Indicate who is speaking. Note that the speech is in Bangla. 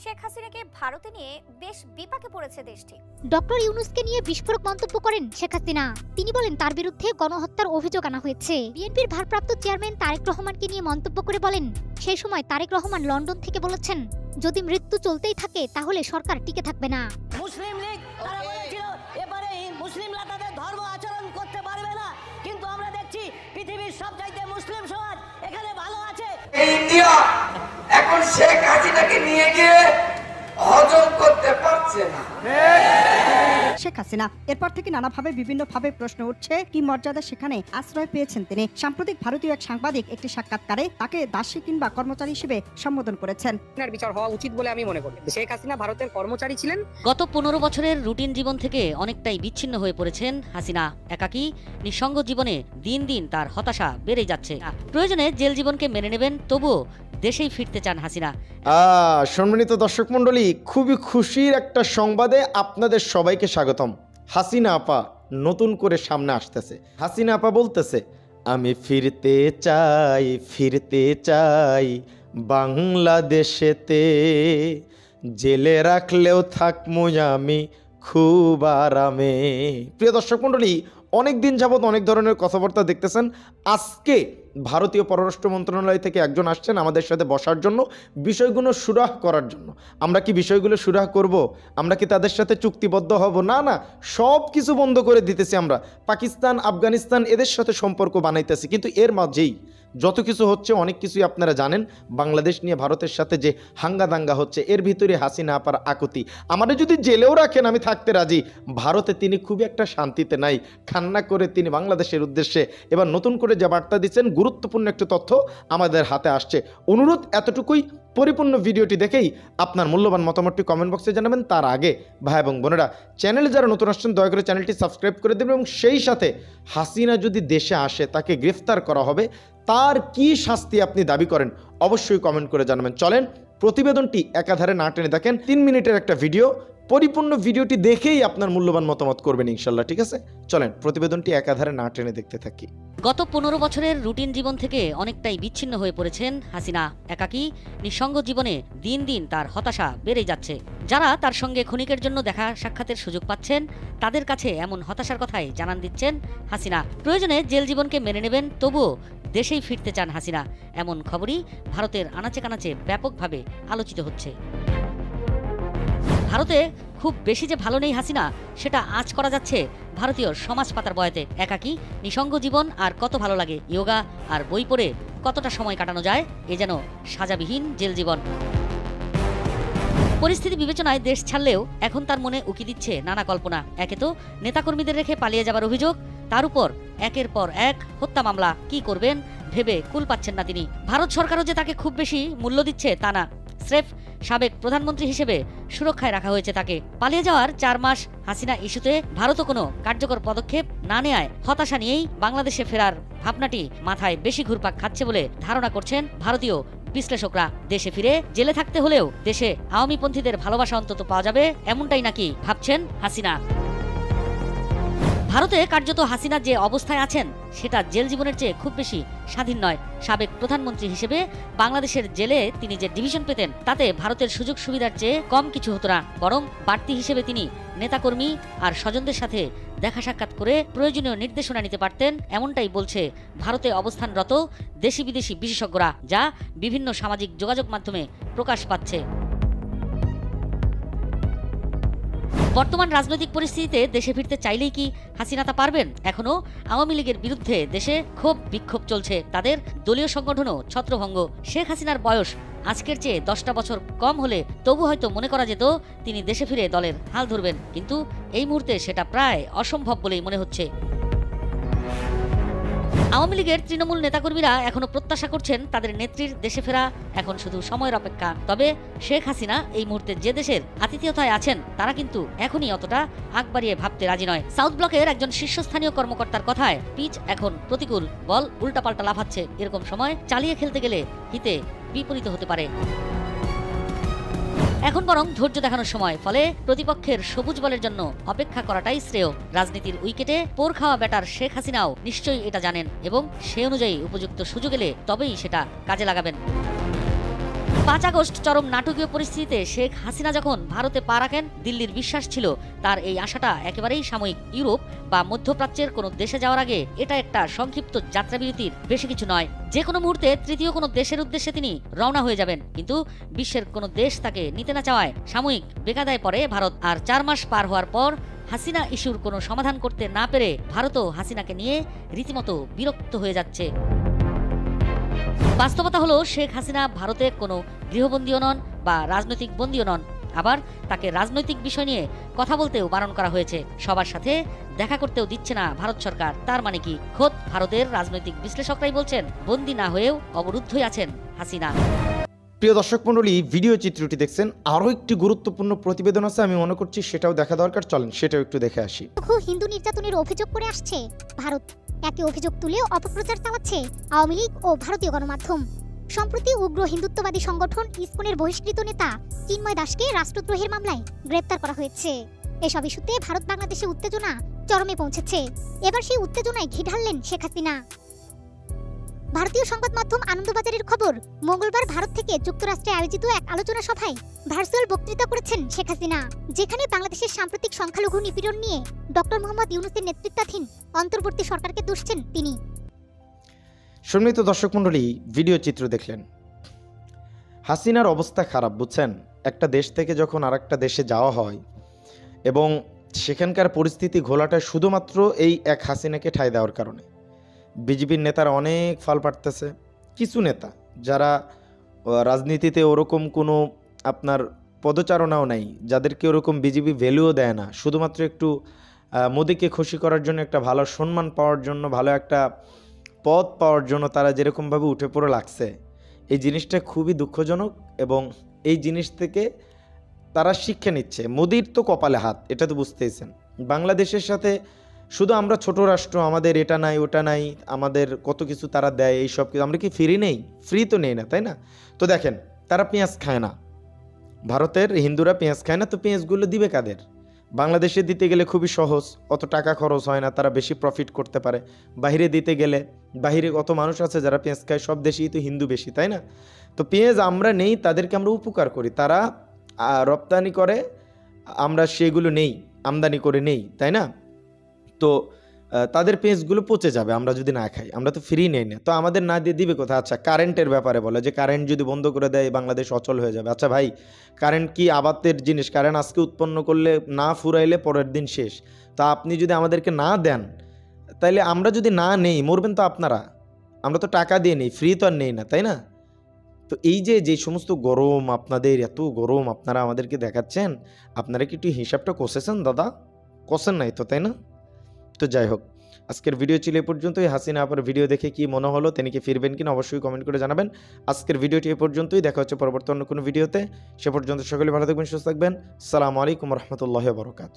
Speaker 1: শেখ হাসিনাকে ভারতে নিয়ে বেশ বিপাকে পড়েছে দেশটি।
Speaker 2: ডক্টর ইউনূসকে নিয়ে বিস্ফোরক মন্তব্য করেন শেখ হাসিনা। তিনি বলেন তার বিরুদ্ধে গণহত্যার অভিযোগ আনা হয়েছে। বিএনপির ভারপ্রাপ্ত চেয়ারম্যান তারেক রহমানকে নিয়ে মন্তব্য করে বলেন, সেই সময় তারেক রহমান লন্ডন থেকে বলেছেন, যদি মৃত্যু চলতেই থাকে তাহলে সরকার টিকে থাকবে না।
Speaker 3: মুসলিম লীগ তারা বলেছিল এবারে মুসলিমরা তাদের ধর্ম আচরণ করতে পারবে না, কিন্তু আমরা দেখছি পৃথিবীর সবচাইতে মুসলিম সমাজ এখানে ভালো আছে।
Speaker 4: ইন্ডিয়া এখন শেখ হাসিনাকে নিয়ে গিয়ে হজম করতে পারছে না।
Speaker 5: শেখ হাসিনা এরপর থেকে নানাভাবে বিভিন্নভাবে প্রশ্ন উঠছে, কি মর্যাদা সেখানে আশ্রয় পেয়েছেন তিনি। সাম্প্রতিক ভারতীয় এক সাংবাদিক একটি সাক্ষাৎকারে তাকে দাসী কিংবা কর্মচারী হিসেবে সম্বোধন করেছেন।
Speaker 6: বিচার হওয়া উচিত বলে আমি মনে করি। শেখ হাসিনা ভারতের কর্মচারী ছিলেন।
Speaker 7: গত 15 বছরের রুটিন জীবন থেকে অনেকটাই বিচ্ছিন্ন হয়ে পড়েছেন হাসিনা। একাকী নিঃসঙ্গ জীবনে দিন দিন তার হতাশা বেড়ে যাচ্ছে। প্রয়োজনে জেল জীবনকে মেনে নেবেন, তবুও দেশেই ফিরতে চান হাসিনা।
Speaker 8: সম্মানিত দর্শক মণ্ডলী, খুবই খুশির একটা সংবাদে আপনাদের সবাইকে স্বাগতম। হাসিনা আপা নতুন করে সামনে আসতেছে। হাসিনা আপা বলতেছে, আমি ফিরতে চাই বাংলাদেশেতে, জেলে রাখলেও থাকমু আমি খুব আরামে। প্রিয় দর্শক মণ্ডলী, অনেক দিন যাবৎ অনেক ধরনের কথাবার্তা দেখতেছেন। আজকে ভারতীয় পররাষ্ট্র মন্ত্রণালয় থেকে একজন আসছেন আমাদের সাথে বসার জন্য, বিষয়গুলো সুরাহ করার জন্য। আমরা কি বিষয়গুলো সুরাহ করব? আমরা কি তাদের সাথে চুক্তিবদ্ধ হব? না, সব কিছু বন্ধ করে দিতেছি। আমরা পাকিস্তান, আফগানিস্তান এদের সাথে সম্পর্ক বানাইতেছি, কিন্তু এর মাঝেই যত কিছু হচ্ছে অনেক কিছুই আপনারা জানেন। বাংলাদেশ নিয়ে ভারতের সাথে যে হাঙ্গা দাঙ্গা হচ্ছে, এর ভিতরে হাসিনা আপার আকুতি। আমাদের যদি জেলেও রাখেন আমি থাকতে রাজি। ভারতে তিনি খুবই একটা শান্তিতে নাই। কান্না করে তিনি বাংলাদেশের উদ্দেশ্যে এবার নতুন করে যে বার্তা দিচ্ছেন, গুরুত্বপূর্ণ একটা তথ্য আমাদের হাতে আসছে। অনুরোধ এতটুকুই, পরিপূর্ণ ভিডিওটি দেখেই আপনার মূল্যবান মতামতটি কমেন্ট বক্সে জানাবেন। তার আগে ভাই এবং বোনেরা, চ্যানেলে যারা নতুন আসছেন দয়া করে চ্যানেলটি সাবস্ক্রাইব করে দেবেন, এবং সেই সাথে হাসিনা যদি দেশে আসে তাকে গ্রেফতার করা হবে, তার কি শাস্তি আপনি দাবি করেন অবশ্যই কমেন্ট করে জানাবেন। চলেন প্রতিবেদনটি একাধারে না টেনে দেখেন। 3 মিনিটের একটা ভিডিও, পরিপূর্ণ ভিডিওটি দেখেই আপনার মূল্যবান মতামত করবেন ইনশাল্লাহ। ঠিক আছে, চলেন প্রতিবেদনটি একাধারে না টেনে দেখতে থাকি।
Speaker 7: গত 15 বছরের রুটিন জীবন থেকে অনেকটাই বিচ্ছিন্ন হয়ে পড়েছেন হাসিনা। একাকী নিঃসঙ্গ জীবনে দিন দিন তার হতাশা বেড়ে যাচ্ছে। যারা তার সঙ্গে ক্ষণিকের জন্য দেখা সাক্ষাতের সুযোগ পাচ্ছেন, তাদের কাছে এমন হতাশার কথাই জানান দিচ্ছেন হাসিনা। প্রয়োজনে জেল জীবনকে মেনে নেবেন, তবুও দেশেই ফিরতে চান হাসিনা। এমন খবরই ভারতের আনাচে কানাচে ব্যাপকভাবে আলোচিত হচ্ছে। ভারতে খুব বেশি যে ভালো নেই হাসিনা, সেটা আঁচ করা যাচ্ছে ভারতীয় সমাজ পাতার বয়াতে। একাকী নিঃসঙ্গ জীবন আর কত ভালো লাগে, ইয়োগা আর বই পড়ে কতটা সময় কাটানো যায়, এ যেন সাজাবিহীন জেল জীবন। পরিস্থিতি বিবেচনায় দেশ ছাড়লেও এখন তার মনে উকি দিচ্ছে নানা কল্পনা। একে তো নেতাকর্মীদের রেখে পালিয়ে যাবার অভিযোগ, তার উপর একের পর এক হত্যা মামলা। কি করবেন ভেবে কুল পাচ্ছেন না তিনি। ভারত সরকারও যে তাকে খুব বেশি মূল্য দিচ্ছে তা না, স্রেফ সাবেক প্রধানমন্ত্রী হিসেবে সুরক্ষায় রাখা হয়েছে তাকে। পালিয়ে যাওয়ার 4 মাস হাসিনা ইস্যুতে ভারতও কোনো কার্যকর পদক্ষেপ না নেয়ায় হতাশা নিয়েই বাংলাদেশে ফেরার ভাবনাটি মাথায় বেশি ঘুরপাক খাচ্ছে বলে ধারণা করছেন ভারতীয় বিশ্লেষকরা। দেশে ফিরে জেলে থাকতে হলেও দেশে আওয়ামীপন্থীদের ভালোবাসা অন্তত পাওয়া যাবে, এমনটাই নাকি ভাবছেন হাসিনা। ভারতে কার্যত হাসিনা যে অবস্থায় আছেন সেটা জেল জীবনের চেয়ে খুব বেশি স্বাধীন নয়। সাবেক প্রধানমন্ত্রী হিসেবে বাংলাদেশের জেলে তিনি যে ডিভিশন পেতেন, তাতে ভারতের সুযোগ সুবিধার চেয়ে কম কিছু হতো না, বরং বাড়তি হিসেবে তিনি নেতাকর্মী আর স্বজনদের সাথে দেখা সাক্ষাৎ করে প্রয়োজনীয় নির্দেশনা নিতে পারতেন, এমনটাই বলছে ভারতে অবস্থানরত দেশি বিদেশি বিশেষজ্ঞরা, যা বিভিন্ন সামাজিক যোগাযোগ মাধ্যমে প্রকাশ পাচ্ছে। বর্তমান রাজনৈতিক পরিস্থিতিতে দেশে ফিরতে চাইলেই কি হাসিনা তা পারবেন? এখনো আওয়ামী লীগের বিরুদ্ধে দেশে ক্ষোভ বিক্ষোভ চলছে, তাদের দলীয় সংগঠনও ছত্রভঙ্গ। শেখ হাসিনার বয়স আজকের চেয়ে 10টা বছর কম হলে তবু হয়তো মনে করা যেত তিনি দেশে ফিরে দলের হাল ধরবেন, কিন্তু এই মুহূর্তে সেটা প্রায় অসম্ভব বলেই মনে হচ্ছে। আওয়ামী লীগের তৃণমূল নেতাকর্মীরা এখনো প্রত্যাশা করছেন তাদের নেত্রীর দেশে ফেরা এখন শুধু সময়ের অপেক্ষা। তবে শেখ হাসিনা এই মুহূর্তে যে দেশের আতিথেয়তায় আছেন, তারা কিন্তু এখনই অতটা আগ বাড়িয়ে ভাবতে রাজি নয়। সাউথ ব্লকের একজন শীর্ষস্থানীয় কর্মকর্তার কথায়, পিচ এখন প্রতিকূল, বল উল্টাপাল্টা লাফাচ্ছে, এরকম সময় চালিয়ে খেলতে গেলে হিতে বিপরীত হতে পারে। এখন বরং ধৈর্য দেখানোর সময়, ফলে প্রতিপক্ষের সবুজ বলের জন্য অপেক্ষা করাটাই শ্রেয়। রাজনীতির উইকেটে পোর খাওয়া ব্যাটার শেখ হাসিনাও নিশ্চয়ই এটা জানেন, এবং সে অনুযায়ী উপযুক্ত সুযোগ এলে তবেই সেটা কাজে লাগাবেন। 5 আগস্ট চরম নাটকীয় পরিস্থিতিতে শেখ হাসিনা যখন ভারতে পা রাখেন, দিল্লির বিশ্বাস ছিল তার এই আশাটা একেবারেই সাময়িক। ইউরোপ বা মধ্যপ্রাচ্যের কোনো দেশে যাওয়ার আগে এটা একটা সংক্ষিপ্ত যাত্রাবিরতির, বেশি কিছু নয়। যে কোনো মুহূর্তে তৃতীয় কোনো দেশের উদ্দেশ্যে তিনি রওনা হয়ে যাবেন, কিন্তু বিশ্বের কোনো দেশ তাকে নিতে না চাওয়ায় সাময়িক বেকায়দায় পড়ে ভারত। আর 4 মাস পার হওয়ার পর হাসিনা ইস্যুর কোনো সমাধান করতে না পেরে ভারতও হাসিনাকে নিয়ে রীতিমতো বিরক্ত হয়ে যাচ্ছে। বাস্তবতা হলো শেখ হাসিনা ভারতে কোনো গৃহবন্দীও নন বা রাজনৈতিক বন্দীও নন। আবার তাকে রাজনৈতিক বিষয় নিয়ে কথা বলতেও বারণ করা হয়েছে। সবার সাথে দেখা করতেও দিচ্ছে না ভারত সরকার। তার মানে কি? খোদ ভারতের রাজনৈতিক বিশ্লেষকরাই বলছেন বন্দী না হয়েও অবরুদ্ধই আছেন হাসিনা।
Speaker 8: প্রিয় দর্শক মণ্ডলী, ভিডিও চিত্রটি দেখছেন, আরও একটি গুরুত্বপূর্ণ প্রতিবেদন আছে, আমি মনে করছি সেটাও দেখা দরকার। চলেন সেটাও একটু দেখে আসি।
Speaker 2: হিন্দু নির্যাতনের অভিযোগ করে আসছে ভারত। একই অভিযোগ তুলে অপপ্রচার চালাচ্ছে আওয়ামী লীগ ও ভারতীয় গণমাধ্যম। সম্প্রতি উগ্র হিন্দুত্ববাদী সংগঠন ইসকনের বহিষ্কৃত নেতা চিন্ময় দাসকে রাষ্ট্রদ্রোহের মামলায় গ্রেপ্তার করা হয়েছে। এসব ইস্যুতে ভারত বাংলাদেশে উত্তেজনা চরমে পৌঁছেছে। এবার সেই উত্তেজনায় ঘি ঢাললেন শেখ হাসিনা। ভারতীয় সংবাদ মাধ্যম আনন্দবাজারের খবর, মঙ্গলবার ভারত থেকে যুক্তরাষ্ট্রে আয়োজিত এক আলোচনা সভায় ভার্চুয়াল বক্তৃতা করেছেন শেখ হাসিনা, যেখানে বাংলাদেশের সাম্প্রতিক সংখ্যালঘু নিপীড়ন নিয়ে ডক্টর মোহাম্মদ ইউনূসের নেতৃত্বাধীন অন্তর্বর্তী সরকারকে দুষছেন তিনি।
Speaker 8: সম্মানিত দর্শক মণ্ডলী, ভিডিও চিত্র দেখলেন। হাসিনার অবস্থা খারাপ, বুঝছেন? একটা দেশ থেকে যখন আরেকটা দেশে যাওয়া হয় এবং সেখানকার পরিস্থিতি ঘোলাটা শুধুমাত্র এই এক হাসিনাকে ঠাঁই দেওয়ার কারণে। বিজেপির নেতারা অনেক ফাল পাড়তেছে। কিছু নেতা যারা রাজনীতিতে ওরকম কোনো আপনার পদচারণাও নাই, যাদেরকে ওরকম বিজেপি ভ্যালুও দেয় না, শুধুমাত্র একটু মোদিকে খুশি করার জন্য, একটা ভালো সম্মান পাওয়ার জন্য, ভালো একটা পদ পাওয়ার জন্য তারা যেরকমভাবে উঠে পড়ে লাগছে, এই জিনিসটা খুবই দুঃখজনক। এবং এই জিনিস থেকে তারা শিক্ষা নিচ্ছে। মোদির তো কপালে হাত, এটা তো বুঝতেইছেন। বাংলাদেশের সাথে শুধু আমরা ছোট রাষ্ট্র, আমাদের এটা নাই ওটা নাই, আমাদের কত কিছু তারা দেয়, এই সব কিছু আমরা কি ফ্রি নেই? ফ্রি তো নেই না, তাই না? তো দেখেন, তারা পেঁয়াজ খায় না, ভারতের হিন্দুরা পেঁয়াজ খায় না, তো পেঁয়াজগুলো দিবে কাদের? বাংলাদেশে দিতে গেলে খুবই সহজ, অত টাকা খরচ হয় না, তারা বেশি প্রফিট করতে পারে। বাইরে দিতে গেলে, বাইরে কত মানুষ আছে যারা পেঁয়াজ খায়, সব দেশেই তো হিন্দু বেশি, তাই না? তো পেঁয়াজ আমরা নেই, তাদেরকে আমরা উপকার করি, তারা রপ্তানি করে, আমরা সেগুলো নেই, আমদানি করে নেই, তাই না? তো তাদের পেঁয়াজগুলো পচে যাবে আমরা যদি না খাই, আমরা তো ফ্রি নেই না, তো আমাদের না দিয়ে দিবে কোথায়? আচ্ছা, কারেন্টের ব্যাপারে বলে যে কারেন্ট যদি বন্ধ করে দেয় বাংলাদেশ অচল হয়ে যাবে। আচ্ছা ভাই, কারেন্ট কি আবাদের জিনিস? কারেন্ট আজকে উৎপন্ন করলে না ফুরাইলে পরের দিন শেষ। তো আপনি যদি আমাদেরকে না দেন, তাইলে আমরা যদি না নেই, মরবেন তো আপনারা। আমরা তো টাকা দিয়ে নেই, ফ্রি তো আর নেই না, তাই না? তো এই যে সমস্ত গরম, আপনাদের এত গরম আপনারা আমাদেরকে দেখাচ্ছেন, আপনারা কি একটু হিসাবটা কষেছেন দাদা? কষেন নাই তো, তাই না? তো যাই হোক, আজকের ভিডিও ছিল এ পর্যন্তই। হাসিনা আপার ভিডিও দেখে কি মনে হলো, তিনি কি ফিরবেন কিনা অবশ্যই কমেন্ট করে জানাবেন। আজকের ভিডিওটি এ পর্যন্তই, দেখা হচ্ছে পরবর্তী অন্য কোনো ভিডিওতে। সে পর্যন্ত সকলে ভালো থাকবেন, সুস্থ থাকবেন। আসসালামু আলাইকুম রহমতুল্লাহি ওয়া বারাকাতুহু।